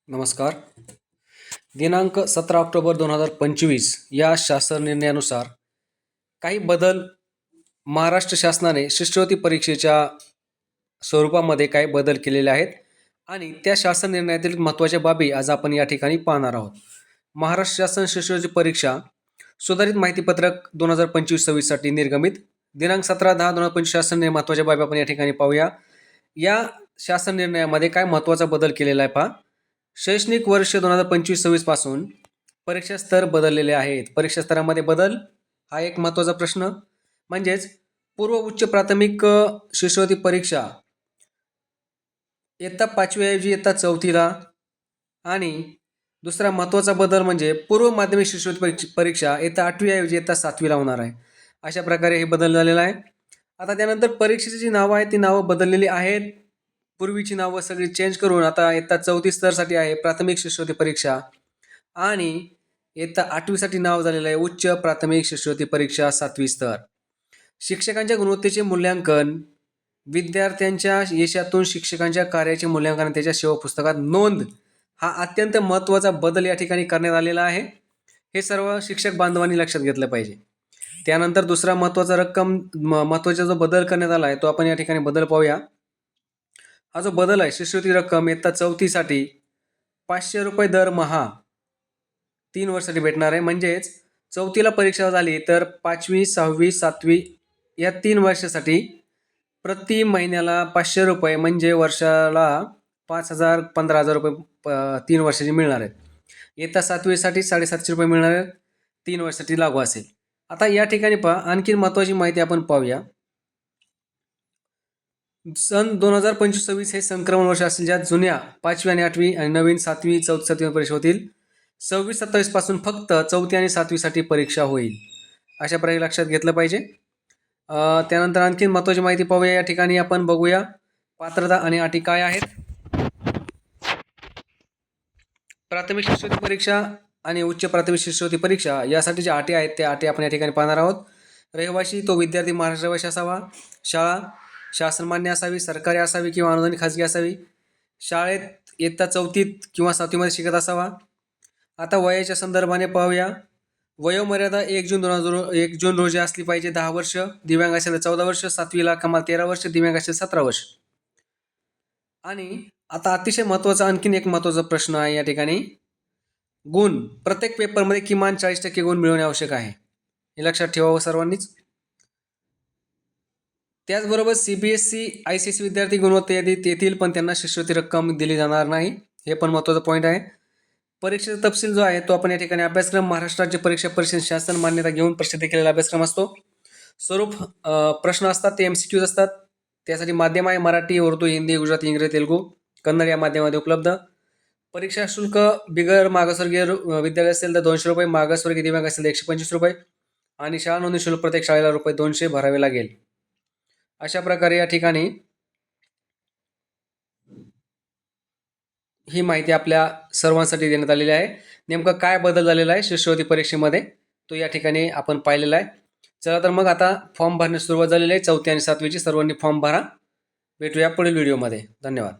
नमस्कार. दिनांक 17 ऑक्टोबर 2025 या शासन निर्णयानुसार काही बदल महाराष्ट्र शासनाने शिष्यवृत्ती परीक्षेच्या स्वरूपामध्ये काही बदल केलेले आहेत आणि त्या शासन निर्णयातील महत्त्वाच्या बाबी आज आपण या ठिकाणी पाहणार आहोत. महाराष्ट्र शासन शिष्यवृत्ती परीक्षा सुधारित माहितीपत्रक 2025-26साठी निर्गमित दिनांक 17/10/2025 शासन निर्णय महत्त्वाच्या बाबी आपण या ठिकाणी पाहूया. या शासन निर्णयामध्ये काय महत्त्वाचा बदल केलेला आहे पहा. शैक्षणिक वर्ष 2025-26 पासून परीक्षा स्तर बदललेले आहेत. परीक्षा स्तरामध्ये बदल हा एक महत्त्वाचा प्रश्न. म्हणजेच पूर्व उच्च प्राथमिक शिष्यवृत्ती परीक्षा इयत्ता 5वी ऐवजी इयत्ता 4थीला आणि दुसरा महत्त्वाचा बदल म्हणजे पूर्व माध्यमिक शिष्यवृत्ती परीक्षा इयत्ता 8वी ऐवजी इयत्ता 7वीला होणार आहे. अशा प्रकारे हे बदल झालेला आहे. आता त्यानंतर परीक्षेची जी नावं आहेत ती नावं बदललेली आहेत. पूर्वीची नावं सगळी चेंज करून आता इयत्ता 4थी स्तरसाठी आहे प्राथमिक शिष्यवृत्ती परीक्षा आणि इयत्ता 8वीसाठी नाव झालेलं आहे उच्च प्राथमिक शिष्यवृत्ती परीक्षा 7वी स्तर. शिक्षकांच्या गुणवत्तेचे मूल्यांकन, विद्यार्थ्यांच्या यशातून शिक्षकांच्या कार्याचे मूल्यांकन, त्याच्या सेवा पुस्तकात नोंद हा अत्यंत महत्त्वाचा बदल या ठिकाणी करण्यात आलेला आहे. हे सर्व शिक्षक बांधवांनी लक्षात घेतलं पाहिजे. त्यानंतर दुसरा महत्त्वाचा जो बदल करण्यात आला आहे तो आपण या ठिकाणी बदल पाहूया. हा जो बदल आहे शिष्यवृत्ती रक्कम इयत्ता 4थीसाठी 500 रुपये दरमहा 3 वर्षासाठी भेटणार आहे. म्हणजेच 4थीला परीक्षा झाली तर 5वी 6वी 7वी या 3 वर्षासाठी प्रति महिन्याला 500 रुपये म्हणजे वर्षाला 5,000 15,000 रुपये 3 वर्षाची मिळणार आहेत. इयत्ता 7वीसाठी 750 रुपये मिळणार आहेत 3 वर्षासाठी लागू असेल. आता या ठिकाणी पहा आणखी महत्त्वाची माहिती आपण पाहूया. सन 2025-26 हे संक्रमण वर्ष असेल ज्यात जुन्या 5वी आणि 8वी आणि नवीन 7वी 4थी परीक्षा होतील. 26-27 पासून फक्त 4थी आणि 7वीसाठी परीक्षा होईल. अशा प्रकारे लक्षात घेतलं पाहिजे. त्यानंतर आणखी महत्त्वाची माहिती पाहूया. या ठिकाणी आपण बघूया पात्रता आणि अटी काय आहेत. प्राथमिक शिष्यवृत्ती परीक्षा आणि उच्च प्राथमिक शिष्यवृत्ती परीक्षा यासाठी ज्या अटी आहेत त्या अटी आपण या ठिकाणी पाहणार आहोत. रहिवासी तो विद्यार्थी महाराष्ट्र रहिवासी असावा. शाळा शासनमान्य असावी, सरकारी असावी किंवा अनुदानित खाजगी असावी. शाळेत इयत्ता 4थीत किंवा 7वीमध्ये शिकत असावा. आता वयाच्या संदर्भाने पाहूया. वयोमर्यादा 1 जून रोजी असली पाहिजे 10 वर्ष. दिव्यांग असेल 14 वर्ष. 7वीला कमाल 13 वर्ष. दिव्यांग असेल 17 वर्ष. आणि आता अतिशय महत्त्वाचा आणखीन एक महत्त्वाचा प्रश्न आहे या ठिकाणी. गुण प्रत्येक पेपरमध्ये किमान 40% गुण मिळवणे आवश्यक आहे. हे लक्षात ठेवावं सर्वांनीच. त्याचबरोबर CBSE ICSE विद्यार्थी गुणवत्ता यादीत येतील पण त्यांना शिष्यवृत्ती रक्कम दिली जाणार नाही. हे पण महत्त्वाचा पॉईंट आहे. परीक्षेचा तपशील जो आहे तो आपण या ठिकाणी अभ्यासक्रम महाराष्ट्र राज्य परीक्षा परिषद शासन मान्यता घेऊन प्रसिद्ध केलेला अभ्यासक्रम असतो. स्वरूप प्रश्न असतात ते MCQs असतात. त्यासाठी माध्यम आहे मराठी, उर्दू, हिंदी, गुजराती, इंग्रजी, तेलुगू, कन्नड या माध्यमामध्ये उपलब्ध. परीक्षा शुल्क बिगर मागासवर्गीय विद्यार्थी असेल तर 200 रुपये, मागासवर्गीय दिव्यांग असेल तर 125 रुपये आणि शाळा नोंदणी शुल्क प्रत्येक शाळेला ₹200 भरावे लागेल. अशा प्रकारे या ठिकाणी ही माहिती आपल्या सर्वांसाठी देण्यात आलेली आहे. नेमकं काय बदल झालेला आहे शिष्यवृत्ती परीक्षेमध्ये तो या ठिकाणी आपण पाहिलेला आहे. चला तर मग आता फॉर्म भरण्यास सुरुवात झालेली आहे. 4थी आणि 7वीची सर्वांनी फॉर्म भरा. भेटूया पुढील व्हिडिओमध्ये. धन्यवाद.